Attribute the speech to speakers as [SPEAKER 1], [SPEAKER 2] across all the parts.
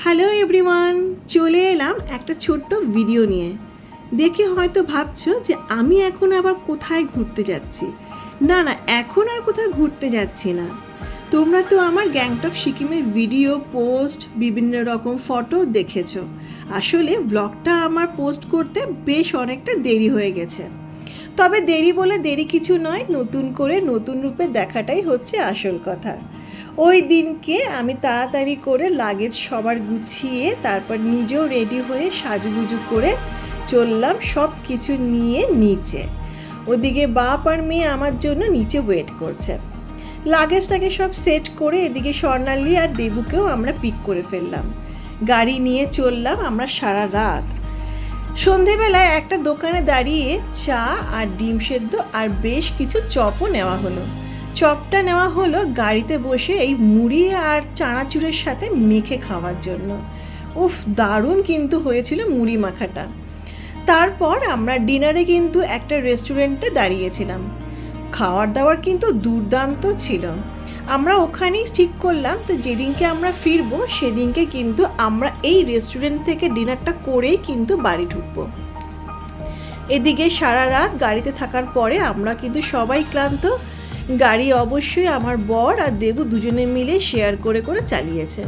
[SPEAKER 1] Hello everyone, চলে এলাম একটা ছোট্ট ভিডিও নিয়ে। দেখে হয়তো ভাবছো যে আমি এখন আবার কোথায় ঘুরতে যাচ্ছি। না, এখন আর কোথাও ঘুরতে যাচ্ছি না। তোমরা তো আমার গ্যাংটক সিকিমের ভিডিও, পোস্ট, বিভিন্ন রকম ফটো দেখেছো। আসলে ব্লগটা আমার পোস্ট করতে বেশ অনেকটা দেরি হয়ে গেছে। তবে দেরি বলে দেরি কিছু নয়, নতুন করে নতুন রূপে দেখাটাই হচ্ছে আসল কথা। ওই দিনকে আমি তাড়াতাড়ি করে লাগেজ সবার গুছিয়ে তারপর নিজেও রেডি হয়ে সাজুগুজু করে চললাম সব কিছু নিয়ে নিচে। ওদিকে বাপ আর মেয়ে আমার জন্য নিচে ওয়েট করছে। লাগেজটাকে সব সেট করে এদিকে স্বর্ণালী আর দেবুকেও আমরা পিক করে ফেললাম। গাড়ি নিয়ে চললাম আমরা সারা রাত। সন্ধেবেলায় একটা দোকানে দাঁড়িয়ে চা আর ডিম সেদ্ধ আর বেশ কিছু চপও নেওয়া হলো। চপটা নেওয়া হলো গাড়িতে বসে এই মুড়ি আর চানাচুরের সাথে মেখে খাওয়ার জন্য। উফ, দারুণ কিন্তু হয়েছিল মুড়ি মাখাটা। তারপর আমরা ডিনারে কিন্তু একটা রেস্টুরেন্টে দাঁড়িয়েছিলাম। খাওয়ার দাওয়ার কিন্তু দুর্দান্ত ছিল। আমরা ওখানেই ঠিক করলাম তো যেদিনকে আমরা ফিরবো সেদিনকে কিন্তু আমরা এই রেস্টুরেন্ট থেকে ডিনারটা করেই কিন্তু বাড়ি ঢুকবো। এদিকে সারা রাত গাড়িতে থাকার পরে আমরা কিন্তু সবাই ক্লান্ত। গাড়ি অবশ্যই আমার বর আর দেবু দুজনে মিলে শেয়ার করে করে চালিয়েছে।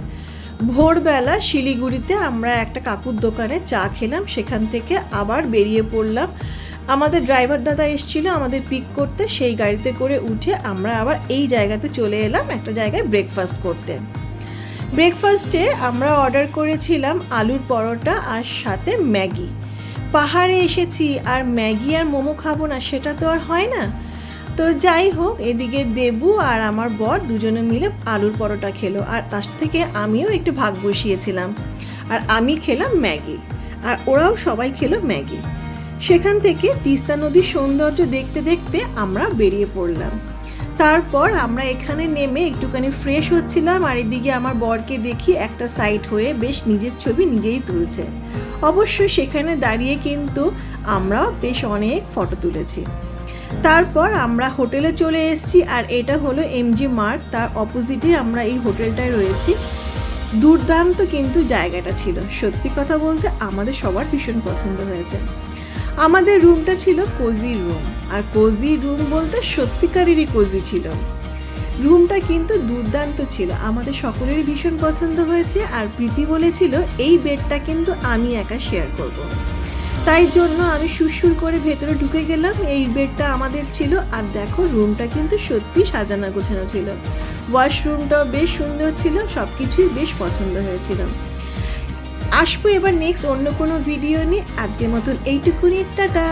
[SPEAKER 1] ভোরবেলা শিলিগুড়িতে আমরা একটা কাকুর দোকানে চা খেলাম, সেখান থেকে আবার বেরিয়ে পড়লাম। আমাদের ড্রাইভার দাদা এসেছিলো আমাদের পিক করতে, সেই গাড়িতে করে উঠে আমরা আবার এই জায়গাতে চলে এলাম একটা জায়গায় ব্রেকফাস্ট করতে। ব্রেকফাস্টে আমরা অর্ডার করেছিলাম আলুর পরোটা আর সাথে ম্যাগি। পাহাড়ে এসেছি আর ম্যাগি আর মোমো খাবো না সেটা তো আর হয় না। তো যাই হোক, এদিকে দেবু আর আমার বর দুজনে মিলে আলুর পরোটা খেলো আর তার থেকে আমিও একটু ভাগ বসিয়েছিলাম আর আমি খেলাম ম্যাগি আর ওরাও সবাই খেলো ম্যাগি। সেখান থেকে তিস্তা নদীর সৌন্দর্য দেখতে দেখতে আমরা বেরিয়ে পড়লাম। তারপর আমরা এখানে নেমে একটুখানি ফ্রেশ হচ্ছিলাম আর এদিকে আমার বরকে দেখি একটা সাইড হয়ে বেশ নিজের ছবি নিজেই তুলছে। অবশ্যই সেখানে দাঁড়িয়ে কিন্তু আমরাও বেশ অনেক ফটো তুলেছি। তারপর আমরা হোটেলে চলে এসেছি আর এটা হলো এমজি মার্ট, তার অপোজিটে আমরা এই হোটেলটায় রয়েছি। দুর্দান্ত কিন্তু জায়গাটা ছিল, সত্যি কথা বলতে আমাদের সবার ভীষণ পছন্দ হয়েছে। আমাদের রুমটা ছিল কোজি রুম, আর কোজি রুম বলতে সত্যিকারেরই কোজি ছিল। রুমটা কিন্তু দুর্দান্ত ছিল, আমাদের সকলেরই ভীষণ পছন্দ হয়েছে। আর প্রীতি বলেছিল এই বেডটা কিন্তু আমি একা শেয়ার করব। তাই জন্য আমি সুরসুর করে ভেতরে ঢুকে গেলাম। এই বেডটা আমাদের ছিল। আর দেখো রুমটা কিন্তু সত্যি সাজানো গোছানো ছিল। ওয়াশরুমটাও বেশ সুন্দর ছিল, সব কিছুই বেশ পছন্দ হয়েছিল। আসবো এবার নেক্সট অন্য কোনো ভিডিও নিয়ে। আজকের মতন এইটুকুনি, টাটা।